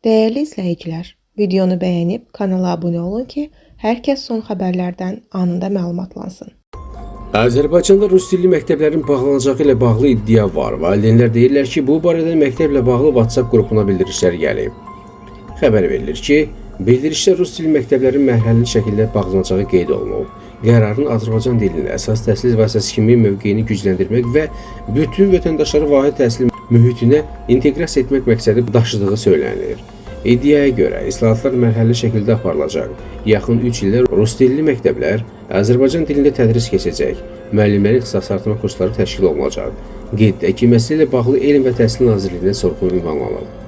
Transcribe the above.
Değerli izləyicilər, videonu bəyənib kanala abunə olun ki, hər kəs son xəbərlərdən anında məlumatlansın. Azərbaycanda rus dilli məktəblərin bağlanacağı ilə bağlı iddia var. Valideynlər deyirlər ki, bu barədə məktəblə bağlı WhatsApp qrupuna bildirişlər gəlib. Xəbər verilir ki, bildirişdə rus dilli məktəblərin mərhələli şəkildə bağlanacağı qeyd olunub. Qərarın Azərbaycan dilinin əsas təhsil vasitəsi kimi mövqeyini gücləndirmək və bütün vətəndaşları vahid təhsil mühitinə inteqrasiya etmək məqsədi daşıdığı söylənilir. İddiaya görə islahatlar mərhələli şəkildə aparılacaq. Yaxın 3 ildə rus dilli məktəblər Azərbaycan dilində tədris keçəcək. Müəllimlərin ixtisasartırma kursları təşkil olunacaq. Qeyd edək ki, məsələ ilə bağlı Elm və Təhsil Nazirliyinə sorğu ünvanlanıb.